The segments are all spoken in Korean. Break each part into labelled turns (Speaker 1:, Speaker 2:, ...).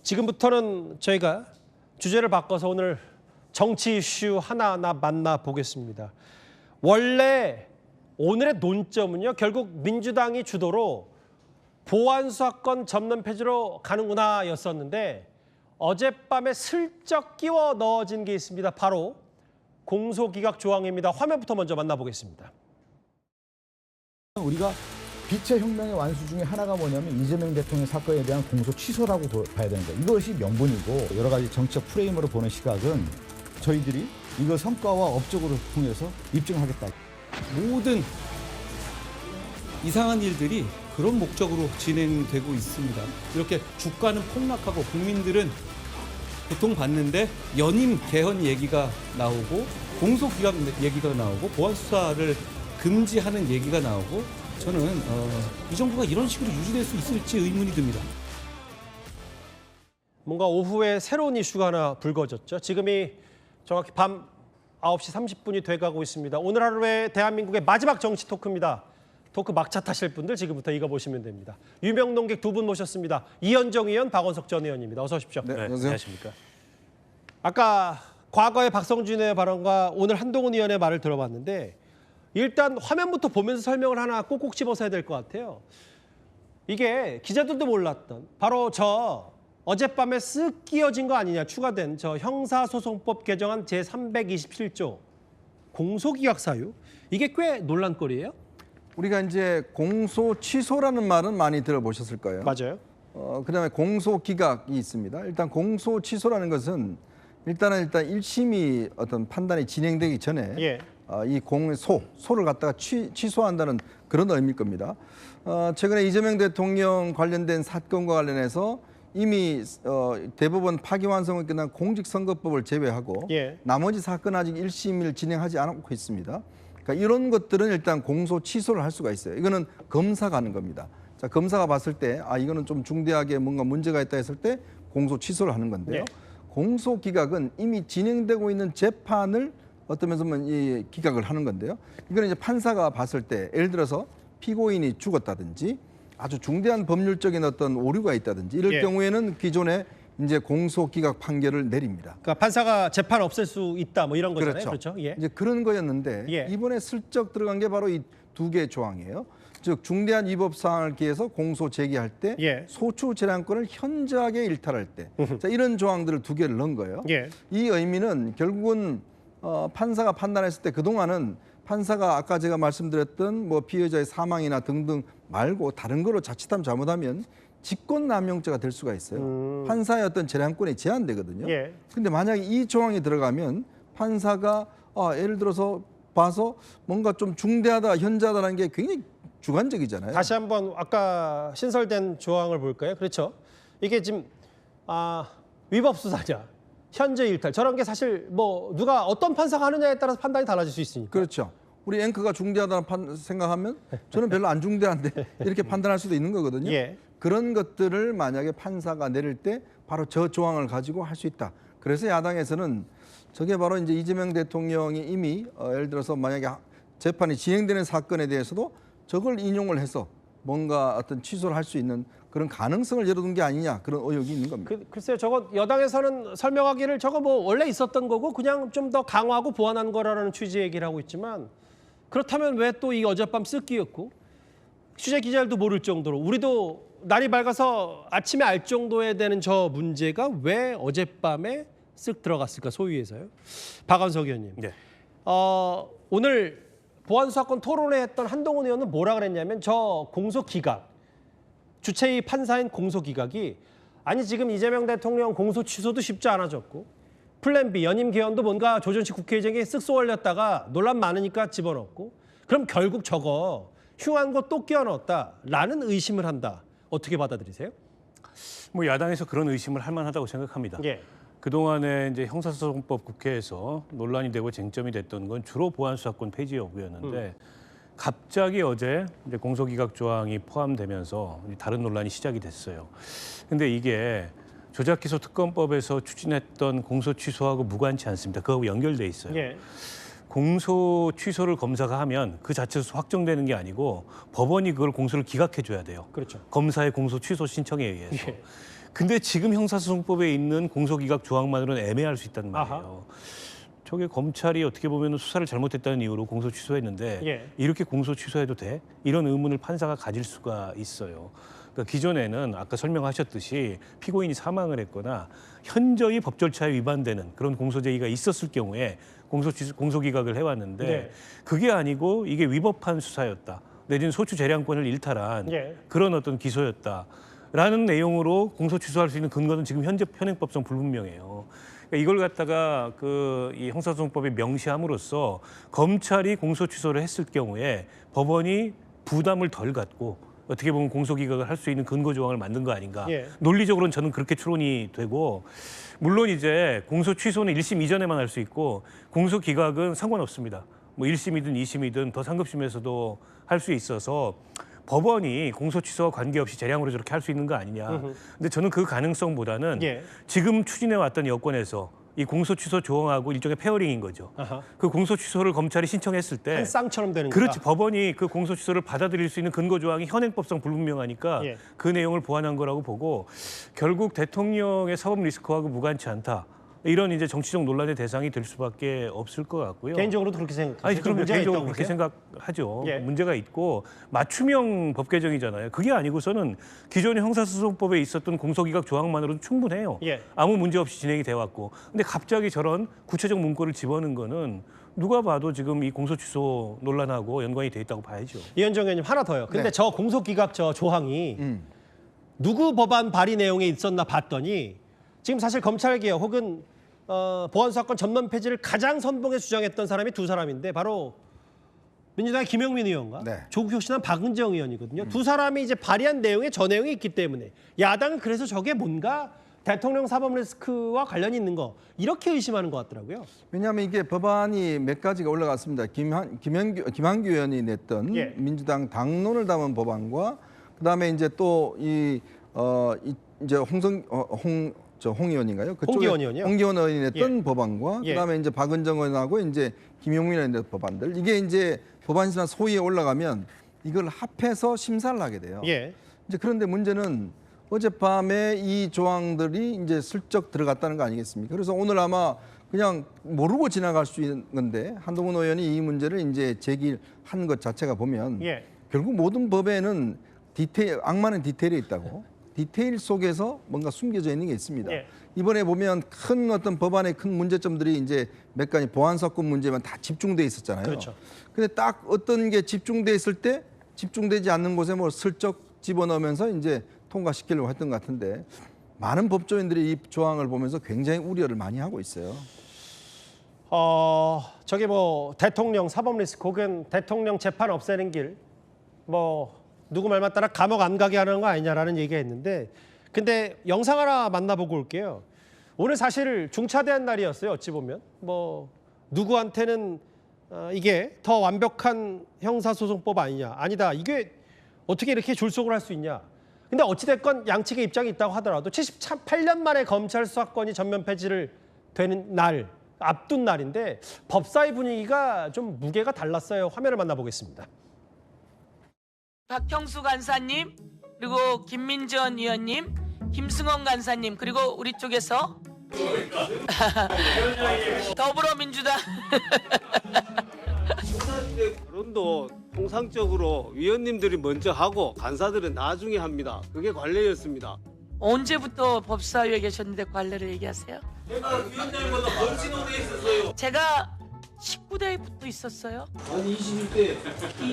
Speaker 1: 지금부터는 저희가 주제를 바꿔서 오늘 정치 이슈 하나하나 만나보겠습니다. 원래 오늘의 논점은요, 결국 민주당이 주도로 보안수사권 전면 폐지로 가는구나 였었는데 어젯밤에 슬쩍 끼워 넣어진 게 있습니다. 바로 공소기각 조항입니다. 화면부터 먼저 만나보겠습니다.
Speaker 2: 우리가 빛의 혁명의 완수 중에 하나가 뭐냐면 이재명 대통령 사건에 대한 공소 취소라고 봐야 되는 거예요. 이것이 명분이고 여러 가지 정치적 프레임으로 보는 시각은 저희들이 이거 성과와 업적으로 통해서 입증하겠다.
Speaker 3: 모든 이상한 일들이 그런 목적으로 진행되고 있습니다. 이렇게 주가는 폭락하고 국민들은 고통받는데 연임 개헌 얘기가 나오고 공소기각 얘기가 나오고 보안수사를 금지하는 얘기가 나오고 저는 이 정부가 이런 식으로 유지될 수 있을지 의문이 듭니다.
Speaker 1: 뭔가 오후에 새로운 이슈가 하나 불거졌죠. 지금이 정확히 밤 9시 30분이 돼가고 있습니다. 오늘 하루의 대한민국의 마지막 정치 토크입니다. 토크 막차 타실 분들 지금부터 읽어보시면 됩니다. 유명 논객 두 분 모셨습니다. 이현정 의원, 박원석 전 의원입니다. 어서 오십시오.
Speaker 4: 네, 안녕하십니까.
Speaker 1: 아까 과거의 박성준 의원의 발언과 오늘 한동훈 의원의 말을 들어봤는데 일단 화면부터 보면서 설명을 하나 꼭꼭 집어서 해야 될 것 같아요. 이게 기자들도 몰랐던 바로 저 어젯밤에 쓱 끼어진 거 아니냐, 추가된 저 형사소송법 개정안 제327조 공소기각 사유, 이게 꽤 논란거리예요?
Speaker 4: 우리가 이제 공소 취소라는 말은 많이 들어보셨을 거예요.
Speaker 1: 맞아요.
Speaker 4: 그다음에 공소 기각이 있습니다. 일단 공소 취소라는 것은 일단 1심이 어떤 판단이 진행되기 전에
Speaker 1: 예.
Speaker 4: 이 소를 갖다가 취소한다는 그런 의미일 겁니다. 최근에 이재명 대통령 관련된 사건과 관련해서 이미 대법원 파기환송을 끝난 공직선거법을 제외하고
Speaker 1: 예.
Speaker 4: 나머지 사건 아직 1심을 진행하지 않고 있습니다. 그러니까 이런 것들은 일단 공소 취소를 할 수가 있어요. 이거는 검사가 하는 겁니다. 자, 검사가 봤을 때 이거는 좀 중대하게 뭔가 문제가 있다 했을 때 공소 취소를 하는 건데요.
Speaker 1: 네.
Speaker 4: 공소 기각은 이미 진행되고 있는 재판을 어떤 면에서 이 기각을 하는 건데요. 이거는 이제 판사가 봤을 때 예를 들어서 피고인이 죽었다든지 아주 중대한 법률적인 어떤 오류가 있다든지 이럴
Speaker 1: 예.
Speaker 4: 경우에는 기존에 이제 공소 기각 판결을 내립니다.
Speaker 1: 그러니까 판사가 재판 없앨 수 있다, 뭐 이런 거잖아요.
Speaker 4: 그렇죠.
Speaker 1: 그렇죠? 예.
Speaker 4: 이제 그런 거였는데
Speaker 1: 예.
Speaker 4: 이번에 슬쩍 들어간 게 바로 이 두 개의 조항이에요. 즉 중대한 위법 사항을 기해서 공소 제기할 때
Speaker 1: 예.
Speaker 4: 소추 재량권을 현저하게 일탈할 때 자, 이런 조항들을 두 개를 넣은 거예요.
Speaker 1: 예.
Speaker 4: 이 의미는 결국은 판사가 판단했을 때 그동안은 판사가 아까 제가 말씀드렸던 뭐 피해자의 사망이나 등등 말고 다른 거로 자칫하면 잘못하면 직권남용죄가 될 수가 있어요. 판사의 어떤 재량권이 제한되거든요.
Speaker 1: 예.
Speaker 4: 근데 만약에 이 조항이 들어가면 판사가 예를 들어서 봐서 뭔가 좀 중대하다, 현저하다는 게 굉장히 주관적이잖아요.
Speaker 1: 다시 한번 아까 신설된 조항을 볼까요? 그렇죠. 이게 지금 위법 수사냐, 현재 일탈, 저런 게 사실 뭐 누가 어떤 판사가 하느냐에 따라서 판단이 달라질 수 있으니까.
Speaker 4: 그렇죠. 우리 앵커가 중대하다는 생각하면 저는 별로 안 중대한데 이렇게 판단할 수도 있는 거거든요.
Speaker 1: 예.
Speaker 4: 그런 것들을 만약에 판사가 내릴 때 바로 저 조항을 가지고 할 수 있다. 그래서 야당에서는 저게 바로 이제 이재명 대통령이 이미 예를 들어서 만약에 재판이 진행되는 사건에 대해서도 저걸 인용을 해서 뭔가 어떤 취소를 할 수 있는 그런 가능성을 열어둔 게 아니냐, 그런 의혹이 있는 겁니다.
Speaker 1: 글쎄요, 저거 여당에서는 설명하기를 저거 뭐 원래 있었던 거고 그냥 좀 더 강화하고 보완한 거라는 취지의 얘기를 하고 있지만, 그렇다면 왜 또 이 어젯밤 쓱 끼었고 취재 기자들도 모를 정도로 우리도 날이 밝아서 아침에 알 정도에 되는 저 문제가 왜 어젯밤에 쓱 들어갔을까, 소위에서요. 박원석 의원님.
Speaker 5: 네.
Speaker 1: 오늘 보안수사권 토론회 했던 한동훈 의원은 뭐라 그랬냐면 저 공소기각, 주체의 판사인 공소기각이 아니 지금 이재명 대통령 공소 취소도 쉽지 않아졌고 플랜 B 연임 개헌도 뭔가 조전식 국회의장에 쓱 쏘아올렸다가 논란 많으니까 집어넣고 그럼 결국 저거 흉한 거 또 끼워 넣었다라는 의심을 한다. 어떻게 받아들이세요?
Speaker 5: 뭐 야당에서 그런 의심을 할 만하다고 생각합니다.
Speaker 1: 예.
Speaker 5: 그동안에 이제 형사소송법 국회에서 논란이 되고 쟁점이 됐던 건 주로 보안수사권 폐지 여부였는데 갑자기 어제 이제 공소기각 조항이 포함되면서 다른 논란이 시작이 됐어요. 근데 이게 조작기소특검법에서 추진했던 공소 취소하고 무관치 않습니다. 그거하고 연결돼 있어요.
Speaker 1: 예.
Speaker 5: 공소 취소를 검사가 하면 그 자체에서 확정되는 게 아니고 법원이 그걸 공소를 기각해 줘야 돼요.
Speaker 1: 그렇죠.
Speaker 5: 검사의 공소 취소 신청에 의해서.
Speaker 1: 예.
Speaker 5: 근데 지금 형사소송법에 있는 공소기각 조항만으로는 애매할 수 있단 말이에요.
Speaker 1: 아하.
Speaker 5: 저게 검찰이 어떻게 보면 수사를 잘못했다는 이유로 공소 취소했는데
Speaker 1: 예.
Speaker 5: 이렇게 공소 취소해도 돼? 이런 의문을 판사가 가질 수가 있어요. 그러니까 기존에는 아까 설명하셨듯이 피고인이 사망을 했거나 현저히 법 절차에 위반되는 그런 공소 제의가 있었을 경우에 공소 기각을 해왔는데
Speaker 1: 네.
Speaker 5: 그게 아니고 이게 위법한 수사였다. 내지는 소추 재량권을 일탈한
Speaker 1: 예.
Speaker 5: 그런 어떤 기소였다라는 내용으로 공소 취소할 수 있는 근거는 지금 현재 현행법상 불분명해요. 그러니까 이걸 갖다가 이 형사소송법에 명시함으로써 검찰이 공소 취소를 했을 경우에 법원이 부담을 덜 갖고 어떻게 보면 공소기각을 할 수 있는 근거 조항을 만든 거 아닌가.
Speaker 1: 예.
Speaker 5: 논리적으로는 저는 그렇게 추론이 되고 물론 이제 공소 취소는 1심 이전에만 할 수 있고 공소기각은 상관없습니다. 뭐 1심이든 2심이든 더 상급심에서도 할 수 있어서 법원이 공소 취소와 관계없이 재량으로 저렇게 할 수 있는 거 아니냐. 근데 저는 그 가능성보다는
Speaker 1: 예.
Speaker 5: 지금 추진해 왔던 여건에서 이 공소 취소 조항하고 일종의 페어링인 거죠.
Speaker 1: 아하.
Speaker 5: 그 공소 취소를 검찰이 신청했을 때
Speaker 1: 한 쌍처럼 되는
Speaker 5: 그렇지.
Speaker 1: 거다.
Speaker 5: 법원이 그 공소 취소를 받아들일 수 있는 근거 조항이 현행법상 불분명하니까
Speaker 1: 예.
Speaker 5: 그 내용을 보완한 거라고 보고 결국 대통령의 사법 리스크하고 무관치 않다. 이런 이제 정치적 논란의 대상이 될 수밖에 없을 것 같고요.
Speaker 1: 개인적으로도 그렇게 생각해요.
Speaker 5: 아니 그럼
Speaker 1: 문제가
Speaker 5: 개인적으로
Speaker 1: 있다고
Speaker 5: 그렇게
Speaker 1: 보세요?
Speaker 5: 생각하죠.
Speaker 1: 예.
Speaker 5: 문제가 있고 맞춤형 법 개정이잖아요. 그게 아니고서는 기존의 형사소송법에 있었던 공소기각 조항만으로도 충분해요.
Speaker 1: 예.
Speaker 5: 아무 문제 없이 진행이 돼 왔고. 근데 갑자기 저런 구체적 문구를 집어넣은 거는 누가 봐도 지금 이 공소 취소 논란하고 연관이 돼 있다고 봐야죠.
Speaker 1: 이현정 의원님 하나 더요. 근데
Speaker 4: 네.
Speaker 1: 저 공소기각 저 조항이 누구 법안 발의 내용에 있었나 봤더니 지금 사실 검찰개혁 혹은 보안수사권 전면 폐지를 가장 선봉에 주장했던 사람이 두 사람인데 바로 민주당의 김영민 의원과
Speaker 4: 네.
Speaker 1: 조국 혁신한 박은정 의원이거든요. 두 사람이 이제 발의한 내용에 저 내용이 있기 때문에 야당은 그래서 저게 뭔가 대통령 사법 리스크와 관련이 있는 거 이렇게 의심하는 것 같더라고요.
Speaker 4: 왜냐하면 이게 법안이 몇 가지가 올라갔습니다. 김한규 의원이 냈던
Speaker 1: 예.
Speaker 4: 민주당 당론을 담은 법안과 그다음에 이제 또 이제 홍 의원인가요?
Speaker 1: 홍기원 의원이요?
Speaker 4: 홍기원 의원이 냈던 법안과
Speaker 1: 예.
Speaker 4: 그다음에 이제 박은정 의원하고 이제 김용민 의원이 냈던 법안들 이게 이제 법안심사 소위에 올라가면 이걸 합해서 심사를 하게 돼요.
Speaker 1: 예.
Speaker 4: 이제 그런데 문제는 어젯밤에 이 조항들이 이제 슬쩍 들어갔다는 거 아니겠습니까? 그래서 오늘 아마 그냥 모르고 지나갈 수 있는 건데 한동훈 의원이 이 문제를 이제 제기한 것 자체가 보면
Speaker 1: 예.
Speaker 4: 결국 모든 법에는 악마는 디테일이 있다고. 디테일 속에서 뭔가 숨겨져 있는 게 있습니다.
Speaker 1: 예.
Speaker 4: 이번에 보면 큰 어떤 법안의 큰 문제점들이 이제 몇 가지 보안 사건 문제만 다 집중돼 있었잖아요.
Speaker 1: 그렇죠.
Speaker 4: 근데 딱 어떤 게 집중돼 있을 때 집중되지 않는 곳에 뭐 슬쩍 집어넣으면서 이제 통과시키려고 했던 것 같은데 많은 법조인들이 이 조항을 보면서 굉장히 우려를 많이 하고 있어요.
Speaker 1: 저게 뭐 대통령 사법 리스크 혹은 대통령 재판 없애는 길 뭐 누구 말만 따라 감옥 안 가게 하는 거 아니냐라는 얘기가 있는데 근데 영상 하나 만나보고 올게요. 오늘 사실 중차대한 날이었어요. 어찌 보면 뭐 누구한테는 이게 더 완벽한 형사소송법 아니냐. 아니다. 이게 어떻게 이렇게 졸속을 할 수 있냐. 근데 어찌됐건 양측의 입장이 있다고 하더라도 78년 만에 검찰 수사권이 전면 폐지를 되는 날 앞둔 날인데 법사위 분위기가 좀 무게가 달랐어요. 화면을 만나보겠습니다.
Speaker 6: 박형수 간사님, 그리고 김민전 의원님, 김승원 간사님, 그리고 우리 쪽에서 더불어민주당
Speaker 7: 토론도 통상적으로 위원님들이 먼저 하고 간사들은 나중에 합니다. 그게 관례였습니다.
Speaker 6: 언제부터 법사위에 계셨는데 관례를 얘기하세요?
Speaker 7: 제가 위원장님보다 훨씬 오래 있었어요.
Speaker 6: 제가 19대부터 있었어요.
Speaker 7: 아니 21대.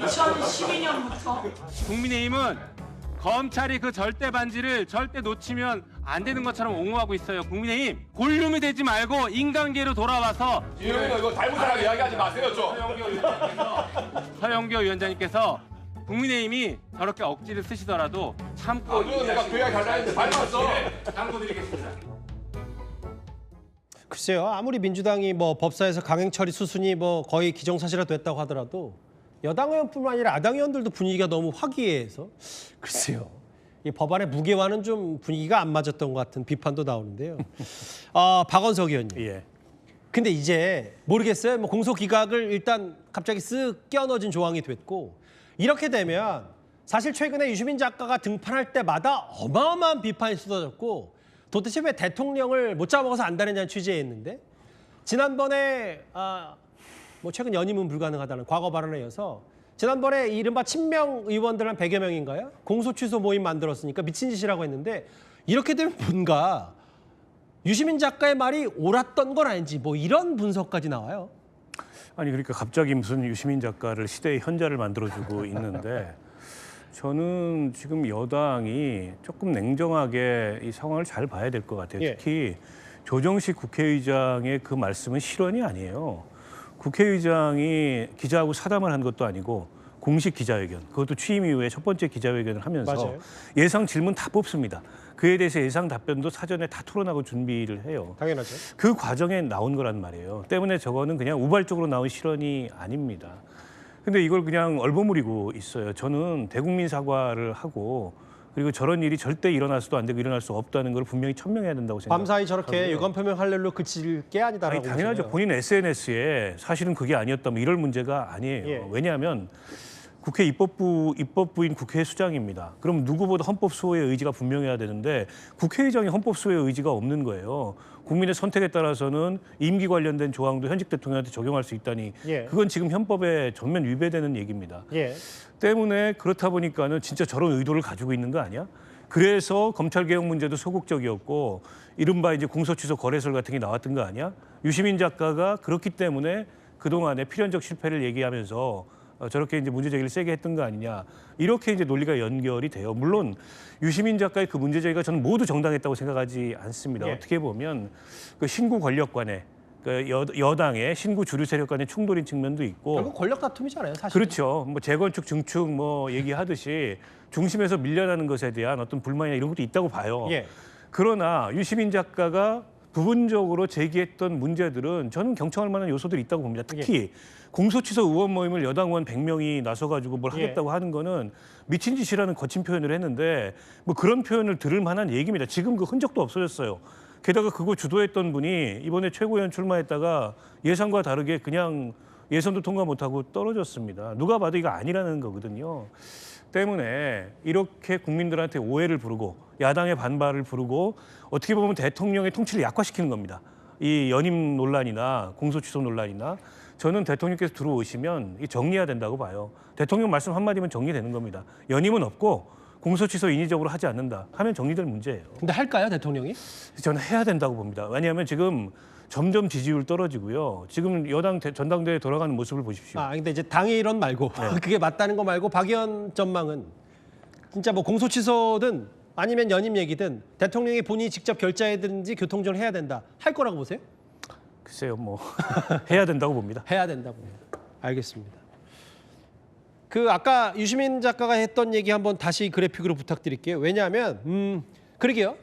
Speaker 6: 2012년부터.
Speaker 8: 국민의힘은 검찰이 그 절대 반지를 절대 놓치면 안 되는 것처럼 옹호하고 있어요. 국민의힘 골룸이 되지 말고 인간계로 돌아와서
Speaker 9: 이거 닮은사람 이야기하지 마세요 좀.
Speaker 8: 서영교 위원장님께서 국민의힘이 저렇게 억지를 쓰시더라도 참고
Speaker 9: 그리고 내가 그 이야기 하려 했는데 닮았어.
Speaker 8: 당부드리겠습니다.
Speaker 1: 글쎄요. 아무리 민주당이 뭐 법사에서 강행 처리 수순이 뭐 거의 기정사실화 됐다고 하더라도 여당 의원뿐만 아니라 야당 의원들도 분위기가 너무 화기애애해서 글쎄요. 이 법안의 무게와는 좀 분위기가 안 맞았던 것 같은 비판도 나오는데요. 박원석 의원님.
Speaker 5: 예.
Speaker 1: 근데 이제 모르겠어요. 뭐 공소 기각을 일단 갑자기 쓱 끼워넣어진 조항이 됐고 이렇게 되면 사실 최근에 유시민 작가가 등판할 때마다 어마어마한 비판이 쏟아졌고 도대체 왜 대통령을 못 잡아먹어서 안 다녔냐는 취재였는데 지난번에 뭐 최근 연임은 불가능하다는 과거 발언에 이어서 지난번에 이른바 친명 의원들 한 100여 명인가요? 공소 취소 모임 만들었으니까 미친 짓이라고 했는데 이렇게 되면 뭔가 유시민 작가의 말이 옳았던 건 아닌지 뭐 이런 분석까지 나와요.
Speaker 5: 아니 그러니까 갑자기 무슨 유시민 작가를 시대의 현자를 만들어주고 있는데 저는 지금 여당이 조금 냉정하게 이 상황을 잘 봐야 될 것 같아요.
Speaker 1: 예.
Speaker 5: 특히 조정식 국회의장의 그 말씀은 실언이 아니에요. 국회의장이 기자하고 사담을 한 것도 아니고 공식 기자회견, 그것도 취임 이후에 첫 번째 기자회견을 하면서
Speaker 1: 맞아요.
Speaker 5: 예상 질문 다 뽑습니다. 그에 대해서 예상 답변도 사전에 다 토론하고 준비를 해요.
Speaker 1: 당연하죠.
Speaker 5: 그 과정에 나온 거란 말이에요. 때문에 저거는 그냥 우발적으로 나온 실언이 아닙니다. 근데 이걸 그냥 얼버무리고 있어요. 저는 대국민 사과를 하고 그리고 저런 일이 절대 일어나서도 안 되고 일어날 수 없다는 걸 분명히 천명해야 된다고 생각합니다.
Speaker 1: 밤사이 저렇게 유감 표명 할렐로 그칠 게 아니다라고
Speaker 5: 아니, 당연하죠.
Speaker 1: 보시네요.
Speaker 5: 본인 SNS에 사실은 그게 아니었다 뭐 이럴 문제가 아니에요.
Speaker 1: 예.
Speaker 5: 왜냐하면 국회 입법부인 국회 수장입니다. 그럼 누구보다 헌법 수호의 의지가 분명해야 되는데 국회의장이 헌법 수호의 의지가 없는 거예요. 국민의 선택에 따라서는 임기 관련된 조항도 현직 대통령한테 적용할 수 있다니
Speaker 1: 예.
Speaker 5: 그건 지금 헌법에 전면 위배되는 얘기입니다.
Speaker 1: 예.
Speaker 5: 때문에 그렇다 보니까는 진짜 저런 의도를 가지고 있는 거 아니야? 그래서 검찰 개혁 문제도 소극적이었고 이른바 이제 공소취소 거래설 같은 게 나왔던 거 아니야? 유시민 작가가 그렇기 때문에 그동안의 필연적 실패를 얘기하면서 저렇게 이제 문제 제기를 세게 했던 거 아니냐? 이렇게 이제 논리가 연결이 돼요. 물론 유시민 작가의 그 문제 제기가 저는 모두 정당했다고 생각하지 않습니다.
Speaker 1: 예.
Speaker 5: 어떻게 보면 그 신구 권력 간의 그 여당의 신구 주류 세력 간의 충돌인 측면도 있고
Speaker 1: 결국 권력 다툼이잖아요, 사실.
Speaker 5: 그렇죠. 뭐 재건축, 증축 뭐 얘기하듯이 중심에서 밀려나는 것에 대한 어떤 불만이나 이런 것도 있다고 봐요.
Speaker 1: 예.
Speaker 5: 그러나 유시민 작가가 부분적으로 제기했던 문제들은 저는 경청할 만한 요소들이 있다고 봅니다. 특히 공소취소 의원 모임을 여당 의원 100명이 나서가지고 뭘 하겠다고 하는 거는 미친 짓이라는 거친 표현을 했는데 뭐 그런 표현을 들을 만한 얘기입니다. 지금 그 흔적도 없어졌어요. 게다가 그거 주도했던 분이 이번에 최고위원 출마했다가 예상과 다르게 그냥 예선도 통과 못하고 떨어졌습니다. 누가 봐도 이거 아니라는 거거든요. 때문에 이렇게 국민들한테 오해를 부르고 야당의 반발을 부르고 어떻게 보면 대통령의 통치를 약화시키는 겁니다. 이 연임 논란이나 공소취소 논란이나 저는 대통령께서 들어오시면 이 정리해야 된다고 봐요. 대통령 말씀 한마디면 정리되는 겁니다. 연임은 없고 공소취소 인위적으로 하지 않는다 하면 정리될 문제예요.
Speaker 1: 근데 할까요, 대통령이?
Speaker 5: 저는 해야 된다고 봅니다. 왜냐하면 지금 점점 지지율 떨어지고요. 지금 여당 전당대회 돌아가는 모습을 보십시오.
Speaker 1: 근데 이제 당의 일원 말고 그게 맞다는 거 말고 박 의원 전망은 진짜 뭐 공소취소든 아니면 연임 얘기든 대통령이 본인이 직접 결재하든지 교통정을 해야 된다. 할 거라고 보세요?
Speaker 5: 글쎄요, 뭐 해야 된다고 봅니다.
Speaker 1: 해야 된다고. 알겠습니다. 그 아까 유시민 작가가 했던 얘기 한번 다시 그래픽으로 부탁드릴게요. 왜냐하면 그러게요.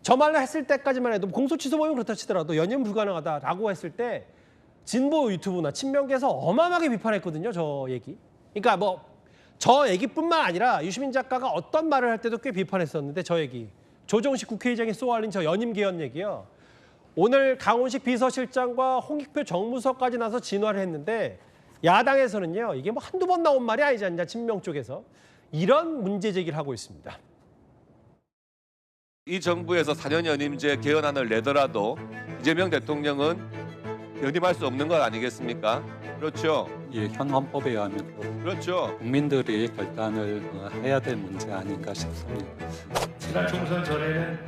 Speaker 1: 저 말을 했을 때까지만 해도 공소취소 모임 그렇다 치더라도 연임 불가능하다라고 했을 때 진보 유튜브나 친명계에서 어마어마하게 비판했거든요. 저 얘기. 그러니까 뭐 저 얘기뿐만 아니라 유시민 작가가 어떤 말을 할 때도 꽤 비판했었는데 저 얘기. 조정식 국회의장이 쏘아올린 저 연임 개헌 얘기요. 오늘 강훈식 비서실장과 홍익표 정무서까지 나서 진화를 했는데 야당에서는요. 이게 뭐 한두 번 나온 말이 아니지 않냐. 친명 쪽에서. 이런 문제 제기를 하고 있습니다.
Speaker 9: 이 정부에서 4년 연임제 개헌안을 내더라도 이재명 대통령은 연임할 수 없는 것 아니겠습니까? 그렇죠.
Speaker 10: 예, 현 헌법에 의하면 또
Speaker 9: 그렇죠.
Speaker 10: 국민들이 결단을 해야 될 문제 아닌가 싶습니다.
Speaker 11: 지난 총선 전에는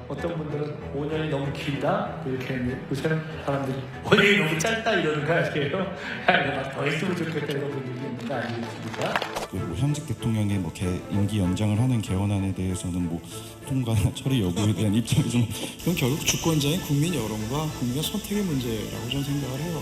Speaker 11: 어떤 분들은 5년이 너무 길다 이렇게 했는데 요새는 사람들이 5년이 너무 짧다 이러는 거 아니에요? 더 했으면 좋겠다 이런 분들이 있는 거 아니겠습니까?
Speaker 12: 뭐 현직 대통령의 뭐 임기 연장을 하는 개헌안에 대해서는 뭐 통과나 처리 여부에 대한 입장이 좀 그건 결국 주권자인 국민 여론과 국민의 선택의 문제라고 저는 생각을 해요.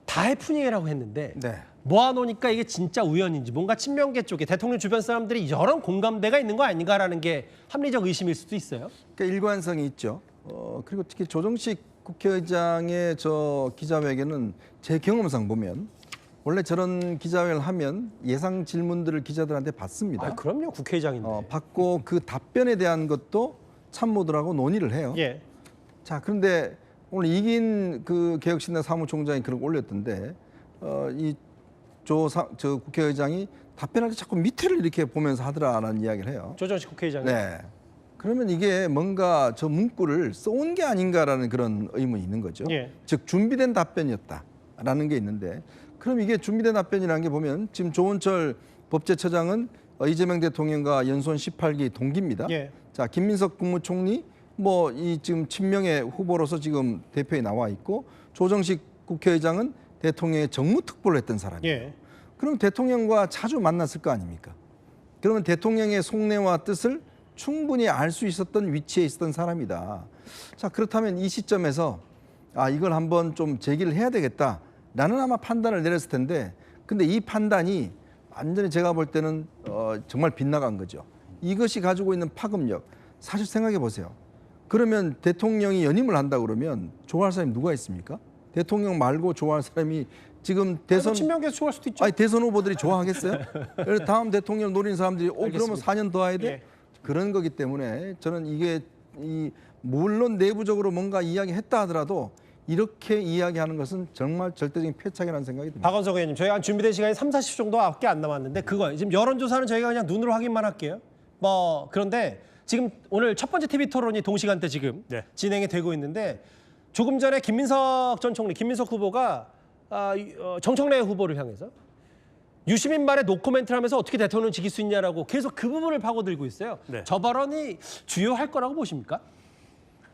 Speaker 1: 다 해프닝이라고 했는데
Speaker 4: 네.
Speaker 1: 모아놓으니까 이게 진짜 우연인지 뭔가 친명계 쪽에 대통령 주변 사람들이 여러 공감대가 있는 거 아닌가라는 게 합리적 의심일 수도 있어요.
Speaker 4: 그러니까 일관성이 있죠. 그리고 특히 조정식 국회의장의 저 기자회견은 제 경험상 보면 원래 저런 기자회견을 하면 예상 질문들을 기자들한테 받습니다.
Speaker 1: 그럼요. 국회의장인데.
Speaker 4: 받고 그 답변에 대한 것도 참모들하고 논의를 해요.
Speaker 1: 예.
Speaker 4: 자, 그런데 오늘 이긴 그 개혁신당 사무총장이 그런 거 올렸던데 이 저 국회의장이 답변할 때 자꾸 밑에를 이렇게 보면서 하더라라는 이야기를 해요.
Speaker 1: 조정식 국회의장이.
Speaker 4: 네. 그러면 이게 뭔가 저 문구를 써온 게 아닌가라는 그런 의문이 있는 거죠.
Speaker 1: 예.
Speaker 4: 즉 준비된 답변이었다라는 게 있는데 그럼 이게 준비된 답변이라는 게 보면 지금 조원철 법제처장은 이재명 대통령과 연수원 18기 동기입니다.
Speaker 1: 예.
Speaker 4: 자, 김민석 국무총리 뭐 이 지금 친명의 후보로서 지금 대표에 나와 있고 조정식 국회의장은 대통령의 정무특보를 했던 사람이에요.
Speaker 1: 예.
Speaker 4: 그럼 대통령과 자주 만났을 거 아닙니까? 그러면 대통령의 속내와 뜻을 충분히 알 수 있었던 위치에 있었던 사람이다. 자, 그렇다면 이 시점에서 이걸 한번 좀 제기를 해야 되겠다라는 아마 판단을 내렸을 텐데 근데 이 판단이 완전히 제가 볼 때는 정말 빗나간 거죠. 이것이 가지고 있는 파급력 사실 생각해 보세요. 그러면 대통령이 연임을 한다 그러면 좋아할 사람이 누가 있습니까? 대통령 말고 좋아할 사람이 지금 대선
Speaker 1: 친명계에서 좋아할 수도 있죠.
Speaker 4: 아니 대선 후보들이 좋아하겠어요? 그래서 다음 대통령 노리는 사람들이 그러면
Speaker 1: 알겠습니다.
Speaker 4: 4년 더 해야 돼?
Speaker 1: 예.
Speaker 4: 그런 거기 때문에 저는 이게 물론 내부적으로 뭔가 이야기했다 하더라도 이렇게 이야기하는 것은 정말 절대적인 패착이라는 생각이 듭니다.
Speaker 1: 박원석 의원님, 저희가 한 준비된 시간이 3, 40초 정도밖에 안 남았는데 그거 지금 여론조사는 저희가 그냥 눈으로 확인만 할게요. 뭐 그런데 지금 오늘 첫 번째 TV 토론이 동시간대 지금
Speaker 5: 네.
Speaker 1: 진행이 되고 있는데 조금 전에 김민석 전 총리, 김민석 후보가 정청래 후보를 향해서 유시민 말에 노코멘트를 하면서 어떻게 대통령을 지킬 수 있냐라고 계속 그 부분을 파고들고 있어요.
Speaker 5: 네.
Speaker 1: 저 발언이 주요할 거라고 보십니까?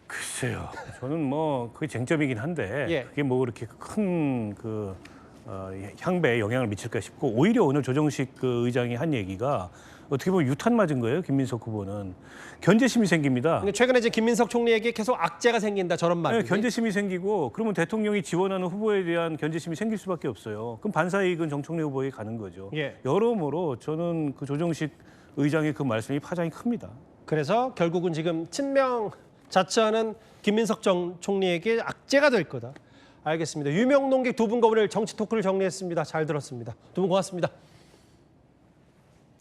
Speaker 5: 글쎄요. 저는 뭐 그게 쟁점이긴 한데
Speaker 1: 예.
Speaker 5: 그게 뭐 그렇게 큰 그 향배에 영향을 미칠까 싶고 오히려 오늘 조정식 그 의장이 한 얘기가 어떻게 보면 유탄 맞은 거예요. 김민석 후보는 견제심이 생깁니다.
Speaker 1: 근데 최근에 이제 김민석 총리에게 계속 악재가 생긴다 저런 말.
Speaker 5: 네, 견제심이 생기고 그러면 대통령이 지원하는 후보에 대한 견제심이 생길 수밖에 없어요. 그럼 반사이익은 정청래 후보에 가는 거죠.
Speaker 1: 예.
Speaker 5: 여러모로 저는 그 조정식 의장의 그 말씀이 파장이 큽니다.
Speaker 1: 그래서 결국은 지금 친명 자처하는 김민석 총리에게 악재가 될 거다. 알겠습니다. 유명 논객 두 분과 오늘 정치 토크를 정리했습니다. 잘 들었습니다. 두 분 고맙습니다.